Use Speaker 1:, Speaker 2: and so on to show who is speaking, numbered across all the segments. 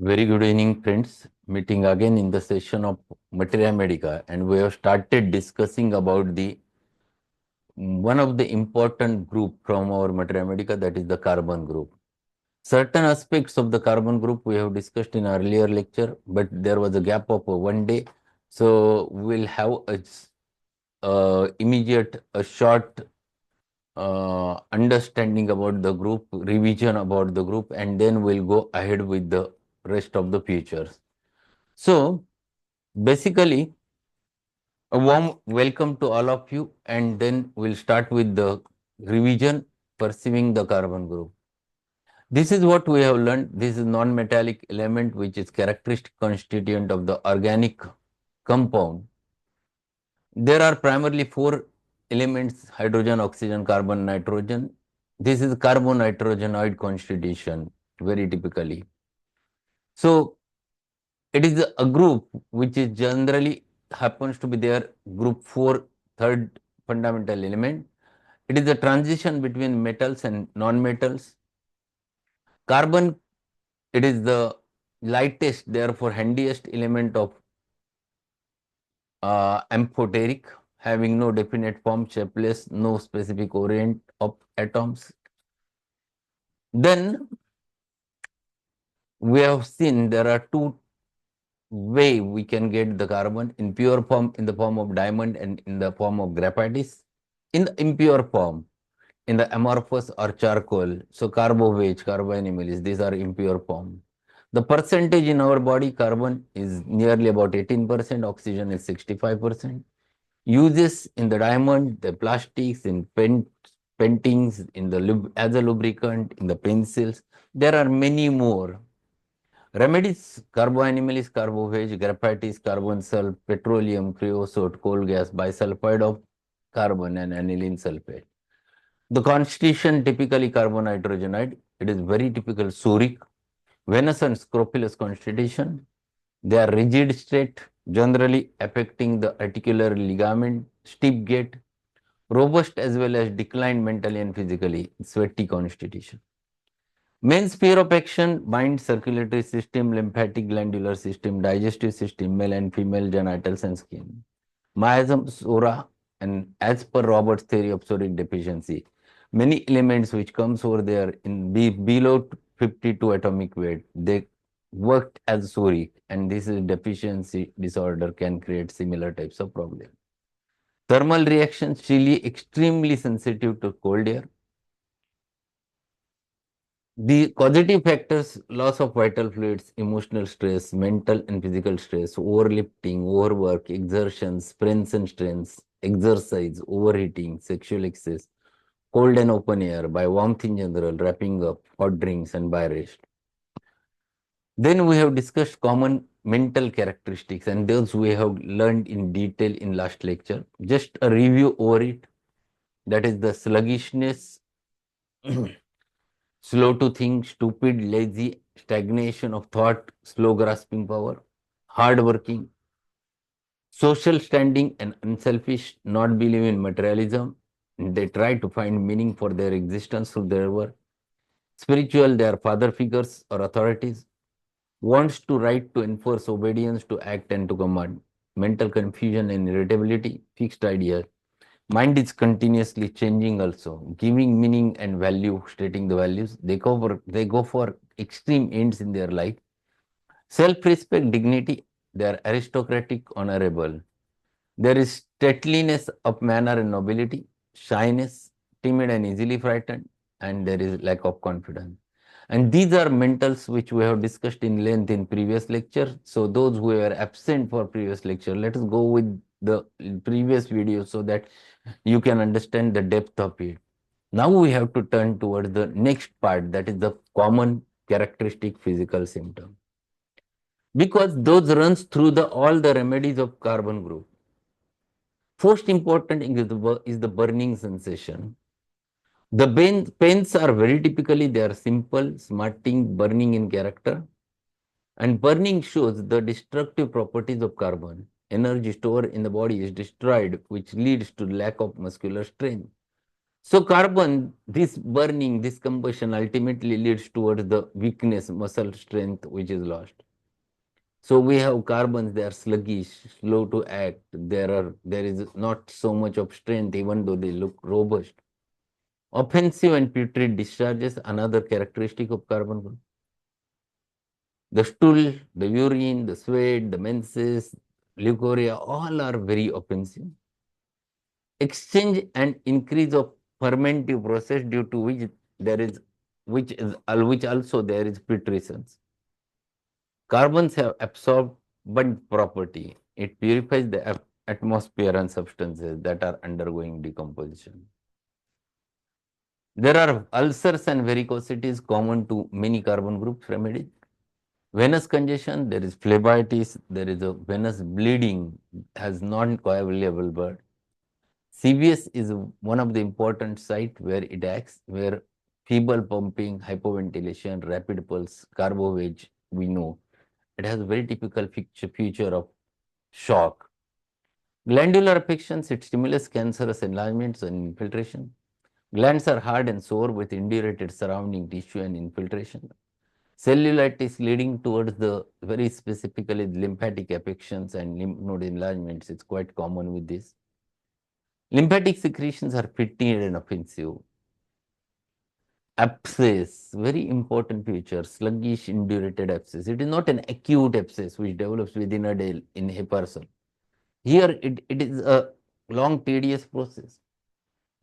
Speaker 1: Very good evening, friends. Meeting again in the session of Materia Medica, and we have started discussing about the one of the important group from our Materia Medica, that is the carbon group. Certain aspects of the carbon group we have discussed in earlier lecture, but there was a gap of one day, so we'll have a short understanding about the group, revision about the group, and then we'll go ahead with the rest of the features. So basically, a warm welcome to all of you, and then we'll start with the revision, perceiving the carbon group. This is what we have learned. This is non-metallic element which is characteristic constituent of the organic compound. There are primarily four elements: hydrogen, oxygen, carbon, nitrogen. This is carbo-nitrogenoid constitution very typically. So it is a group which is generally happens to be their group 4 third fundamental element. It is a transition between metals and non-metals. Carbon, it is the lightest, therefore handiest element of amphoteric, having no definite form, shapeless, no specific orient of atoms. Then we have seen there are two way we can get the carbon: in pure form in the form of diamond and in the form of graphites. In the impure form, in the amorphous or charcoal, so carbo-veg, carboanimelis, these are impure form. The percentage in our body, carbon is nearly about 18%, oxygen is 65%. Uses in the diamond, the plastics, in paintings, in the as a lubricant, in the pencils. There are many more. Remedies: carboanimelis, carbo-veg, graphites, carbon sulfur, petroleum, creosote, coal gas, bisulfide of carbon, and aniline sulfate. The constitution typically carbo-nitrogenide. It is very typical suric, venous and scrofulous constitution. They are rigid state, generally affecting the articular ligament, stiff gait, robust as well as declined mentally and physically, sweaty constitution. Main sphere of action: mind, circulatory system, lymphatic glandular system, digestive system, male and female genitals and skin. Miasm, sora, and as per Robert's theory of soric deficiency, many elements which comes over there in below 52 atomic weight, they worked as soric, and this is deficiency disorder can create similar types of problem. Thermal reactions: chilly, extremely sensitive to cold air. The causative factors: loss of vital fluids, emotional stress, mental and physical stress, overlifting, overwork, exertion, sprains and strains, exercise, overheating, sexual excess, cold and open air, by warmth in general, wrapping up, hot drinks, and by rest. Then we have discussed common mental characteristics, and those we have learned in detail in last lecture. Just a review over it. That is the sluggishness, slow to think, stupid, lazy, stagnation of thought, slow grasping power, hard working, social standing and unselfish, not believe in materialism. They try to find meaning for their existence through their work. Spiritual, they are father figures or authorities. Wants to right to enforce obedience, to act and to command. Mental confusion and irritability, fixed ideas. Mind is continuously changing also, giving meaning and value, stating the values. They go for extreme ends in their life. Self-respect, dignity, they are aristocratic, honorable. There is stateliness of manner and nobility, shyness, timid and easily frightened, and there is lack of confidence. And these are mentals which we have discussed in length in previous lecture. So those who were absent for previous lecture, let us go with the previous video so that you can understand the depth of it. Now we have to turn towards the next part, that is the common characteristic physical symptom. Because those runs through the all the remedies of carbon group. Most important is the burning sensation. The pains are very typically, they are simple, smarting, burning in character. And burning shows the destructive properties of carbon. Energy stored in the body is destroyed, which leads to lack of muscular strength. So carbon, this burning, this combustion ultimately leads towards the weakness, muscle strength, which is lost. So we have carbons, they are sluggish, slow to act. There is not so much of strength, even though they look robust. Offensive and putrid discharges, another characteristic of carbon group. The stool, the urine, the sweat, the menses, leukorrhea, all are very offensive. Exchange and increase of fermentive process due to which there is which also there is putrescence. Carbons have absorbent property. It purifies the atmosphere and substances that are undergoing decomposition. There are ulcers and varicosities common to many carbon groups remedies. Venous congestion, there is phlebitis, there is a venous bleeding, has non-coagulable blood. CVS is one of the important site where it acts, where feeble pumping, hypoventilation, rapid pulse, carbovage, we know. It has a very typical feature of shock. Glandular affections, it stimulates cancerous enlargements and infiltration. Glands are hard and sore with indurated surrounding tissue and infiltration. Cellulitis leading towards the very specifically lymphatic affections and lymph node enlargements. It's quite common with this. Lymphatic secretions are fetid and offensive. Abscess, very important feature, sluggish indurated abscess. It is not an acute abscess which develops within a day in a person. Here it is a long tedious process.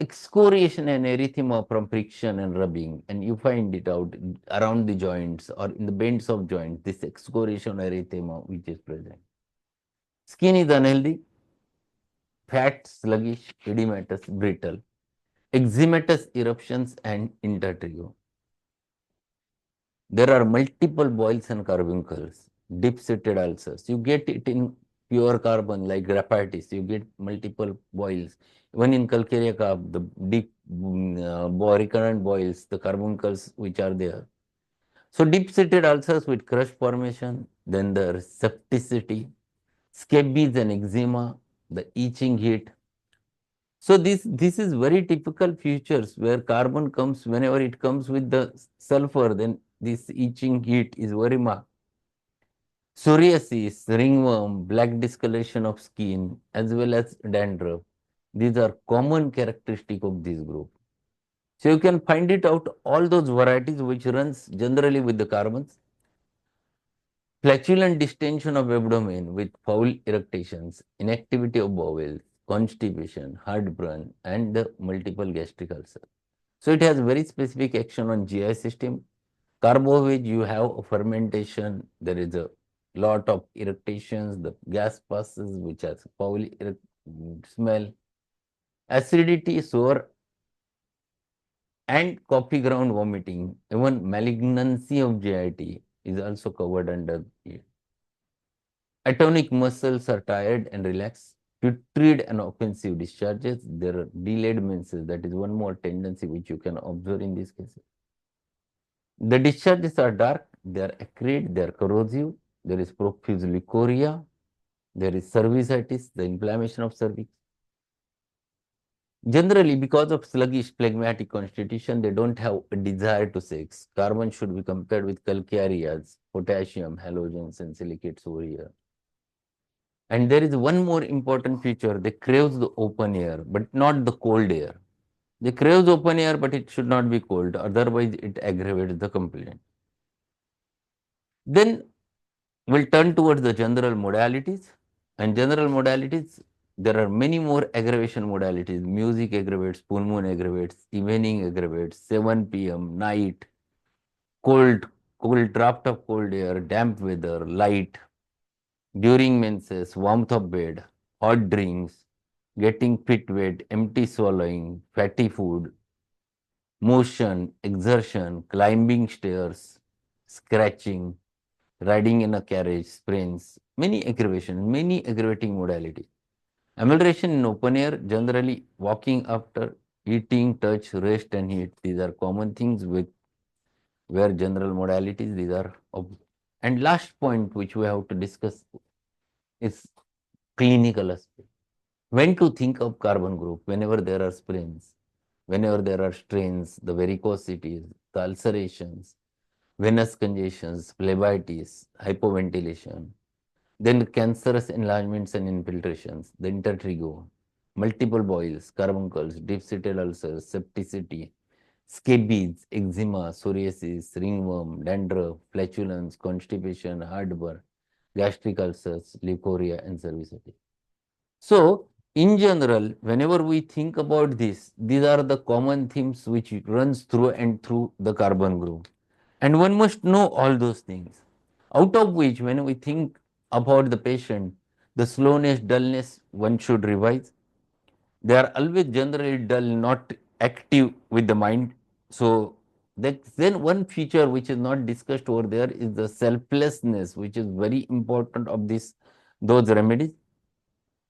Speaker 1: Excoriation and erythema from friction and rubbing, and you find it out around the joints or in the bends of joints, this excoriation erythema which is present. Skin is unhealthy, fat, sluggish, edematous, brittle, eczematous eruptions and intertrio. There are multiple boils and carbuncles, deep-seated ulcers. You get it in pure carbon like graphitis. You get multiple boils. Even in calcarea carb, the deep recurrent boils, the carbuncles which are there. So deep-seated ulcers with crush formation, then the septicity, scabies and eczema, the itching heat. So this is very typical features where carbon comes whenever it comes with the sulfur, then this itching heat is very marked. Psoriasis, ringworm, black discoloration of skin, as well as dandruff. These are common characteristic of this group. So you can find it out all those varieties which runs generally with the carbons. Flatulent distension of abdomen with foul eructations, inactivity of bowels, constipation, heartburn, and the multiple gastric ulcers. So it has very specific action on GI system. Carbovage, you have a fermentation, there is a lot of irritations, the gas passes which has foul smell, acidity, sour, and coffee ground vomiting. Even malignancy of GIT is also covered under it. Atonic muscles are tired and relaxed. Putrid and offensive discharges. There are delayed menses. That is one more tendency which you can observe in these cases. The discharges are dark, they are acrid, they are corrosive, there is profuse leukorrhea, there is cervicitis, the inflammation of cervix. Generally, because of sluggish phlegmatic constitution, they don't have a desire to sex. Carbon should be compared with calcareas, potassium, halogens, and silicates over here. And there is one more important feature, they crave the open air, but not the cold air. They crave the open air, but it should not be cold, otherwise it aggravates the complaint. Then we'll turn towards the general modalities. And general modalities, there are many more aggravation modalities. Music aggravates, full moon aggravates, evening aggravates, 7 p.m., night, cold, cold draft of cold air, damp weather, light, during menses, warmth of bed, hot drinks, getting fit wet, empty swallowing, fatty food, motion, exertion, climbing stairs, scratching, riding in a carriage, sprains, many aggravation, many aggravating modalities. Amelioration in open air, generally walking after eating, touch, rest and heat. These are common things with where general modalities, these are. And last point which we have to discuss is clinical aspect. When to think of carbon group whenever there are sprains. whenever there are strains, the varicosities, the ulcerations, venous congestions, phlebitis, hypoventilation, then cancerous enlargements and infiltrations, the intertrigo, multiple boils, carbuncles, deep-seated ulcers, septicity, scabies, eczema, psoriasis, ringworm, dandruff, flatulence, constipation, heartburn, gastric ulcers, leukorrhea, and cervicity. So, in general, whenever we think about this, these are the common themes which runs through and through the carbon group. And one must know all those things. Out of which, when we think about the patient, the slowness, dullness, one should revise. They are always generally dull, not active with the mind. So, then one feature which is not discussed over there is the selflessness, which is very important of this those remedies.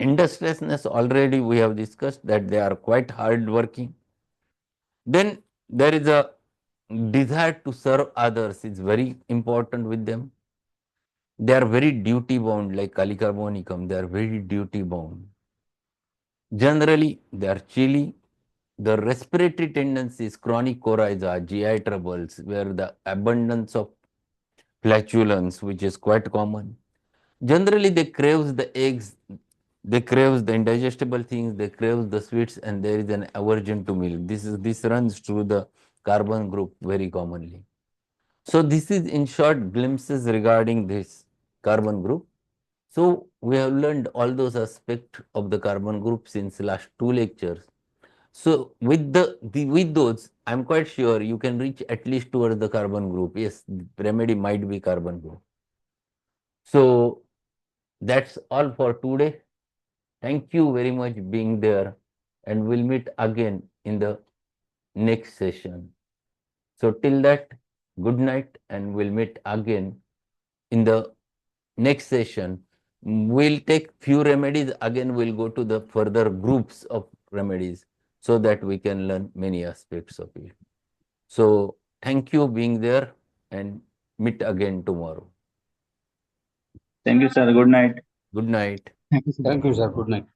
Speaker 1: Industriousness, already we have discussed that they are quite hard working. Then there is a desire to serve others is very important with them. They are very duty bound, like Kalicarbonicum, they are very duty bound. Generally, they are chilly. The respiratory tendencies, chronic coryza, GI troubles, where the abundance of flatulence, which is quite common. Generally, they craves the eggs, they craves the indigestible things, they craves the sweets, and there is an aversion to milk. This runs through the carbon group very commonly. So this is in short glimpses regarding this carbon group. So we have learned all those aspects of the carbon group since last two lectures. So with with those, I'm quite sure you can reach at least towards the carbon group. Yes, remedy might be carbon group. So that's all for today. Thank you very much being there, and we'll meet again in the next session. So till that, good night, and we'll meet again in the next session. We'll take few remedies. Again, we'll go to the further groups of remedies so that we can learn many aspects of it. So thank you being there, and meet again tomorrow.
Speaker 2: Thank you, sir. Good night.
Speaker 1: Good night.
Speaker 3: Thank you, sir. Good night.